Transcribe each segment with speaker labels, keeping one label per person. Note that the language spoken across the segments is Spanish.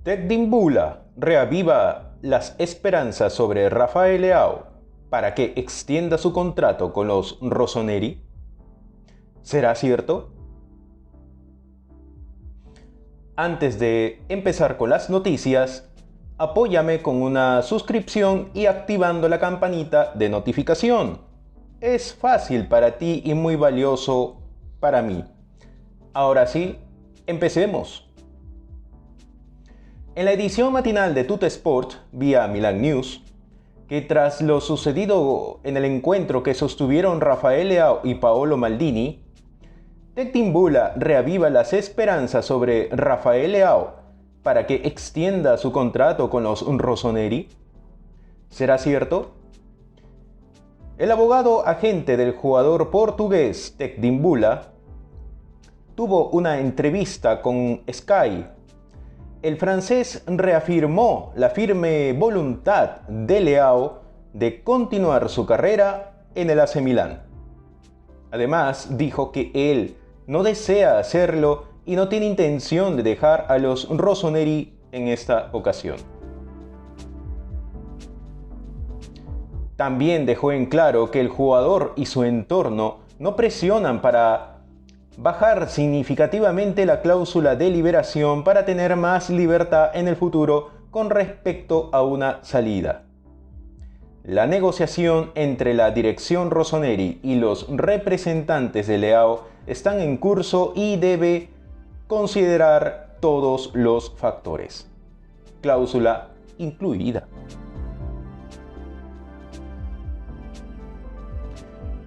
Speaker 1: Tecdimbula reaviva las esperanzas sobre Rafael Leao para que extienda su contrato con los rossoneri. ¿Será cierto? Antes de empezar con las noticias, apóyame con una suscripción y activando la campanita de notificación. Es fácil para ti y muy valioso para mí. Ahora sí, empecemos. En la edición matinal de Tuttosport, vía Milan News, que tras lo sucedido en el encuentro que sostuvieron Rafael Leao y Paolo Maldini, Tecdimbula reaviva las esperanzas sobre Rafael Leao para que extienda su contrato con los rossoneri. ¿Será cierto? El abogado agente del jugador portugués Tecdimbula tuvo una entrevista con Sky. El francés reafirmó la firme voluntad de Leao de continuar su carrera en el AC Milán. Además, dijo que él no desea hacerlo y no tiene intención de dejar a los rossoneri en esta ocasión. También dejó en claro que el jugador y su entorno no presionan para bajar significativamente la cláusula de liberación para tener más libertad en el futuro con respecto a una salida. La negociación entre la dirección rossoneri y los representantes de Leao están en curso y debe considerar todos los factores, cláusula incluida.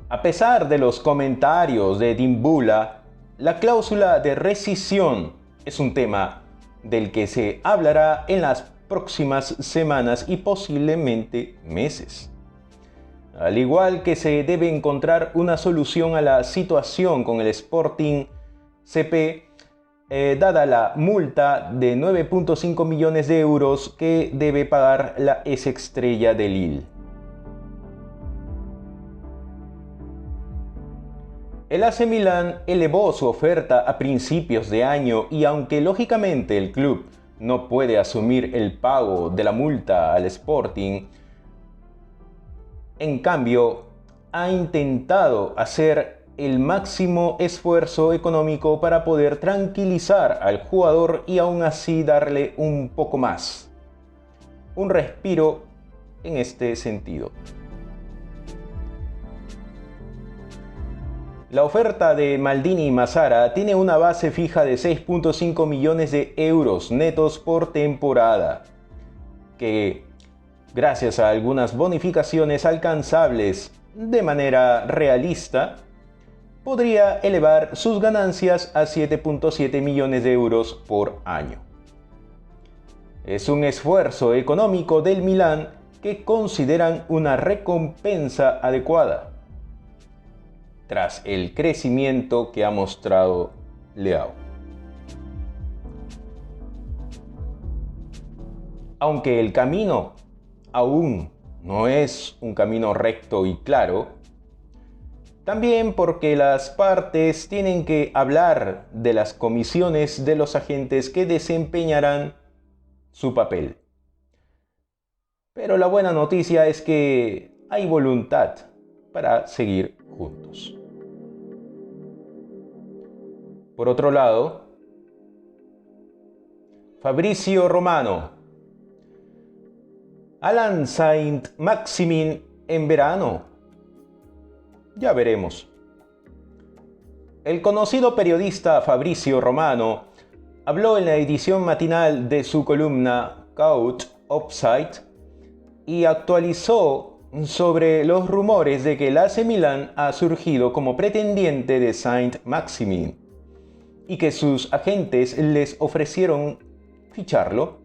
Speaker 1: A pesar de los comentarios de Dimbula, la cláusula de rescisión es un tema del que se hablará en las próximas semanas y posiblemente meses. Al igual que se debe encontrar una solución a la situación con el Sporting CP, dada la multa de 9,5 millones de euros que debe pagar la ex estrella de Lille. El AC Milán elevó su oferta a principios de año y aunque lógicamente el club no puede asumir el pago de la multa al Sporting, en cambio ha intentado hacer el máximo esfuerzo económico para poder tranquilizar al jugador y aún así darle un poco más, un respiro en este sentido. La oferta de Maldini y Massara tiene una base fija de 6,5 millones de euros netos por temporada, que, gracias a algunas bonificaciones alcanzables de manera realista, podría elevar sus ganancias a 7,7 millones de euros por año. Es un esfuerzo económico del Milán que consideran una recompensa adecuada tras el crecimiento que ha mostrado Leao. Aunque el camino aún no es un camino recto y claro, también porque las partes tienen que hablar de las comisiones de los agentes que desempeñarán su papel. Pero la buena noticia es que hay voluntad para seguir juntos. Por otro lado, Fabrizio Romano. Allan Saint-Maximin en verano. Ya veremos. El conocido periodista Fabrizio Romano habló en la edición matinal de su columna Caught Offside y actualizó sobre los rumores de que el AC Milán ha surgido como pretendiente de Saint-Maximin y que sus agentes les ofrecieron ficharlo.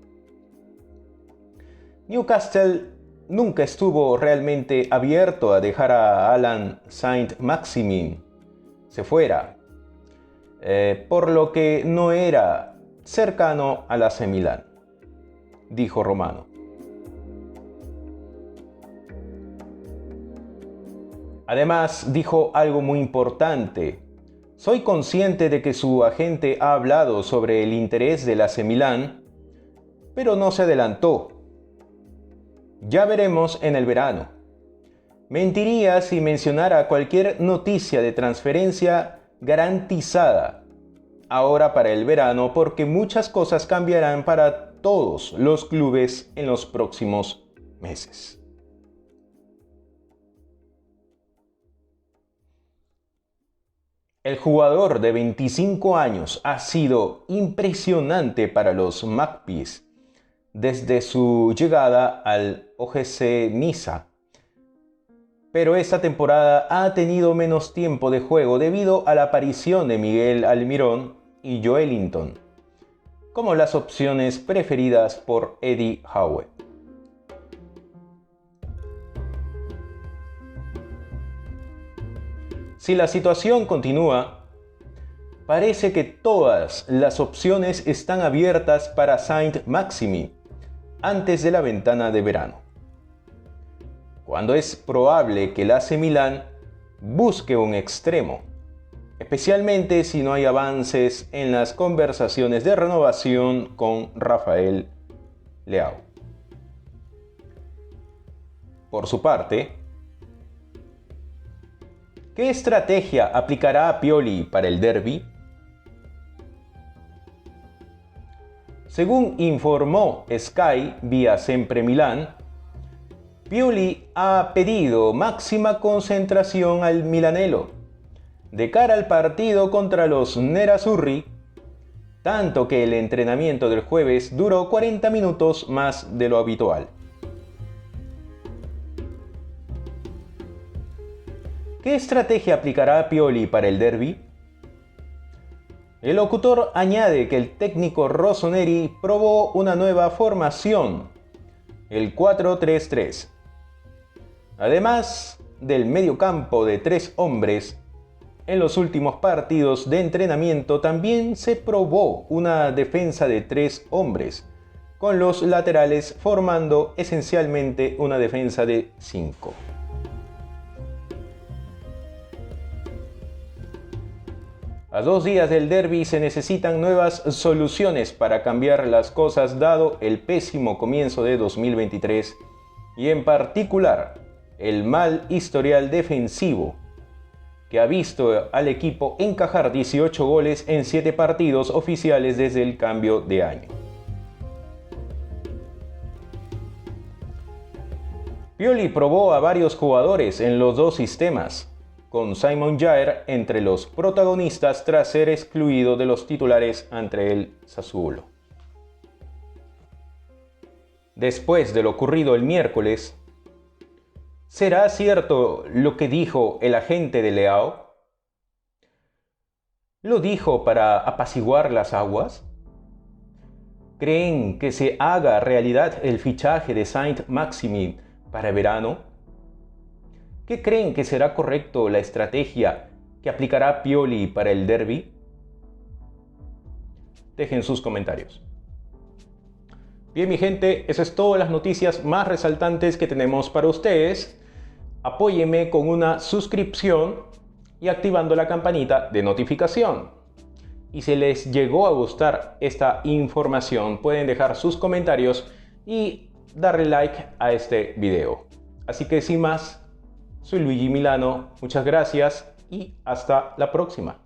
Speaker 1: Newcastle nunca estuvo realmente abierto a dejar a Allan Saint-Maximin se fuera, por lo que no era cercano al AC Milán, dijo Romano. Además, dijo algo muy importante. Soy consciente de que su agente ha hablado sobre el interés del AC Milán, pero no se adelantó. Ya veremos en el verano. Mentiría si mencionara cualquier noticia de transferencia garantizada ahora para el verano, porque muchas cosas cambiarán para todos los clubes en los próximos meses. El jugador de 25 años ha sido impresionante para los Magpies desde su llegada al OGC Niza, pero esta temporada ha tenido menos tiempo de juego debido a la aparición de Miguel Almirón y Joelinton como las opciones preferidas por Eddie Howe. Si la situación continúa, parece que todas las opciones están abiertas para Saint-Maximin antes de la ventana de verano, cuando es probable que el AC Milán busque un extremo, especialmente si no hay avances en las conversaciones de renovación con Rafael Leao. Por su parte, ¿qué estrategia aplicará Pioli para el derbi? Según informó Sky vía Sempre Milán, Pioli ha pedido máxima concentración al milanelo de cara al partido contra los Nerazzurri, tanto que el entrenamiento del jueves duró 40 minutos más de lo habitual. ¿Qué estrategia aplicará Pioli para el derbi? El locutor añade que el técnico Rossoneri probó una nueva formación, el 4-3-3. Además del mediocampo de 3 hombres, en los últimos partidos de entrenamiento también se probó una defensa de 3 hombres, con los laterales formando esencialmente una defensa de 5. A 2 días del derbi se necesitan nuevas soluciones para cambiar las cosas dado el pésimo comienzo de 2023 y en particular el mal historial defensivo que ha visto al equipo encajar 18 goles en 7 partidos oficiales desde el cambio de año. Pioli probó a varios jugadores en los 2 sistemas, con Simon Jair entre los protagonistas tras ser excluido de los titulares ante el Sassuolo. Después de lo ocurrido el miércoles, ¿será cierto lo que dijo el agente de Leao? ¿Lo dijo para apaciguar las aguas? ¿Creen que se haga realidad el fichaje de Saint-Maximin para verano? ¿Qué creen que será correcto la estrategia que aplicará Pioli para el derbi? Dejen sus comentarios. Bien, mi gente, esas es todas las noticias más resaltantes que tenemos para ustedes. Apóyenme con una suscripción y activando la campanita de notificación. Y si les llegó a gustar esta información, pueden dejar sus comentarios y darle like a este video. Así que sin más, soy Luigi Milano, muchas gracias y hasta la próxima.